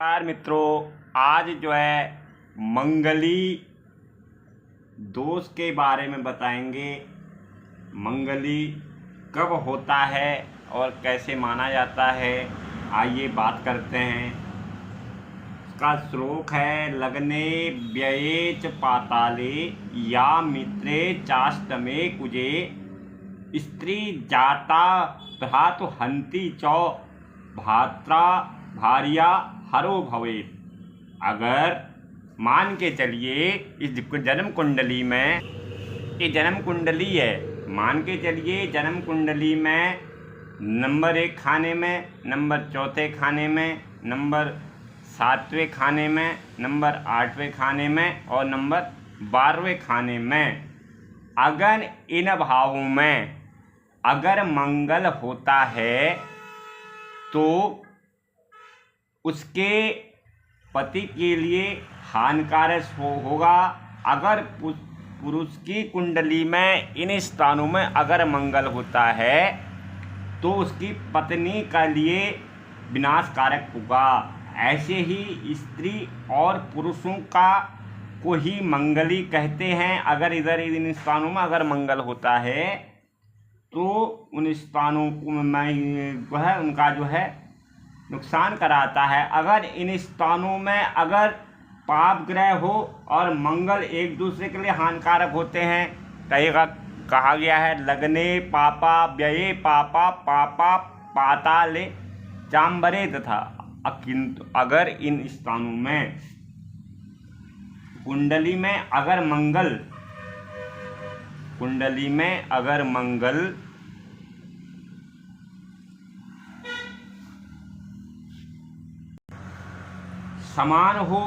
नमस्कार मित्रों, आज जो है मंगली दोष के बारे में बताएंगे। मंगली कब होता है और कैसे माना जाता है, आइए बात करते हैं। इसका श्लोक है लग्ने व्यये च पाताले या मित्रे चाष्टमे कुजे स्त्री जाता भ्रातु हंति चौ भात्रा भार्या हरो भवेत्। अगर मान के चलिए इस जन्म कुंडली में, ये जन्म कुंडली है, मान के चलिए जन्म कुंडली में नंबर 1 खाने में, नंबर 4 खाने में, नंबर 7वें खाने में, नंबर 8वें खाने में और नंबर 12वें खाने में अगर इन भावों में अगर मंगल होता है तो उसके पति के लिए हानिकारक होगा। अगर पुरुष की कुंडली में इन स्थानों में अगर मंगल होता है तो उसकी पत्नी के लिए विनाशकारक होगा। ऐसे ही स्त्री और पुरुषों को ही मंगली कहते हैं। अगर इधर इन स्थानों में अगर मंगल होता है तो उन स्थानों में जो है उनका जो है नुकसान कराता है। अगर इन स्थानों में अगर पाप ग्रह हो और मंगल एक दूसरे के लिए हानिकारक होते हैं, कहा गया है लग्ने पापा व्यये पापा पापा पाताले चांबरे तथा। किंतु अगर इन स्थानों में कुंडली में अगर मंगल समान हो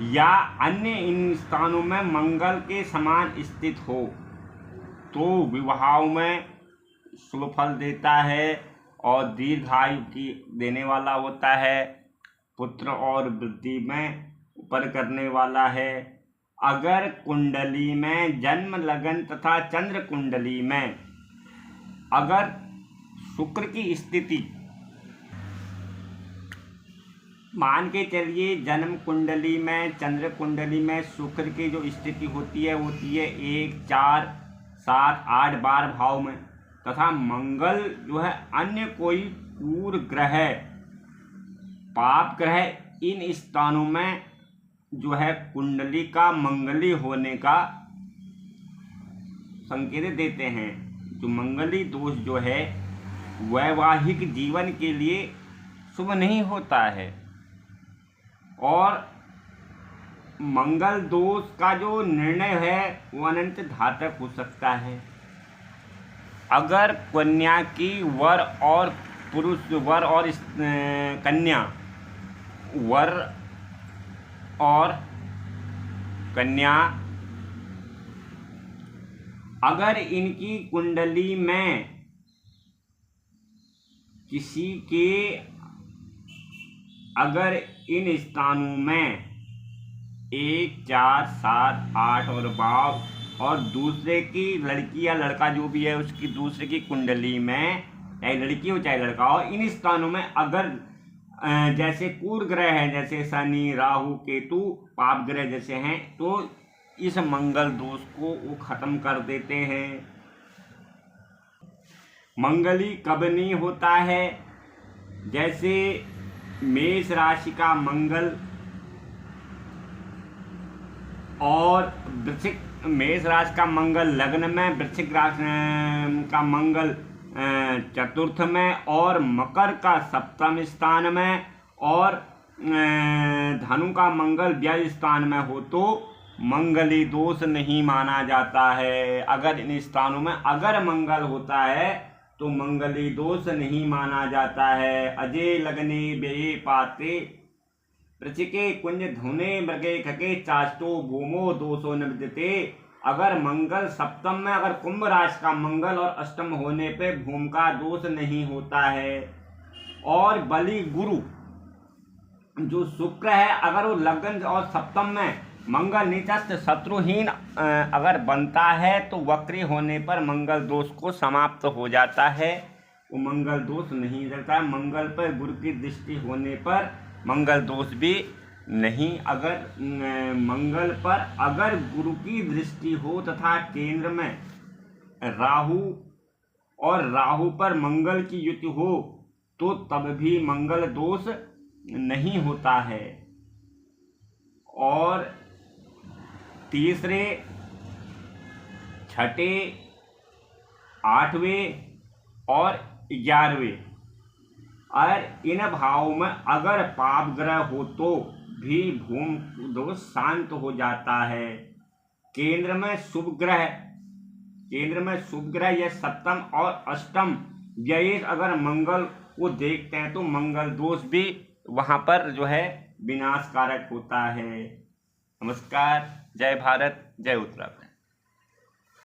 या अन्य इन स्थानों में मंगल के समान स्थित हो तो विवाह में शुभ फल देता है और दीर्घायु की देने वाला होता है, पुत्र और वृद्धि में ऊपर करने वाला है। अगर कुंडली में जन्म लगन तथा चंद्र कुंडली में अगर शुक्र की स्थिति, मान के चलिए जन्म कुंडली में चंद्र कुंडली में शुक्र की जो स्थिति होती है 1, 4, 7, 8, 12 भाव में, तथा मंगल जो है अन्य कोई क्रूर ग्रह पाप ग्रह इन स्थानों में जो है कुंडली का मंगली होने का संकेत देते हैं। जो मंगली दोष जो है वैवाहिक जीवन के लिए शुभ नहीं होता है और मंगल दोष का जो निर्णय है वो अनंत घातक हो सकता है। अगर कन्या की वर और कन्या अगर इनकी कुंडली में किसी के अगर इन स्थानों में 1, 4, 7, 8 और 12 और दूसरे की लड़की या लड़का जो भी है उसकी दूसरे की कुंडली में, चाहे लड़की हो चाहे लड़का हो, इन स्थानों में अगर जैसे क्रूर ग्रह हैं जैसे शनि राहु केतु पाप ग्रह जैसे हैं तो इस मंगल दोष को वो खत्म कर देते हैं। मंगली कब नहीं होता है, जैसे मेष राशि का मंगल और मेष राशि का मंगल लग्न में, वृश्चिक राशि का मंगल चतुर्थ में और मकर का सप्तम स्थान में और धनु का मंगल व्यय स्थान में हो तो मंगली दोष नहीं माना जाता है। अगर इन स्थानों में अगर मंगल होता है तो मंगली दोष नहीं माना जाता है। अजय लग्ने व्यये पाते वृश्चिके कुंज धुने मृगे खके चाष्टो भूमो दोषो न विद्यते। अगर मंगल सप्तम में अगर कुंभ राशि का मंगल और अष्टम होने पे भूमि का दोष नहीं होता है। और बलि गुरु जो शुक्र है अगर वो लग्न और सप्तम में मंगल नीचस्थ शत्रुहीन अगर बनता है तो वक्री होने पर मंगल दोष को समाप्त हो जाता है। वो मंगल दोष नहीं रहता। मंगल पर गुरु की दृष्टि होने पर मंगल दोष भी नहीं। अगर मंगल पर अगर गुरु की दृष्टि हो तथा केंद्र में राहु और राहु पर मंगल की युति हो तो तब भी मंगल दोष नहीं होता है। और तीसरे, छठे, आठवें और 11वें और इन भावों में अगर पाप ग्रह हो तो भी भूमि दोष शांत हो जाता है। केंद्र में शुभ ग्रह या सप्तम और अष्टम व्यय अगर मंगल को देखते हैं तो मंगल दोष भी वहां पर जो है विनाशकारक होता है। नमस्कार, जय भारत, जय उत्तराखंड।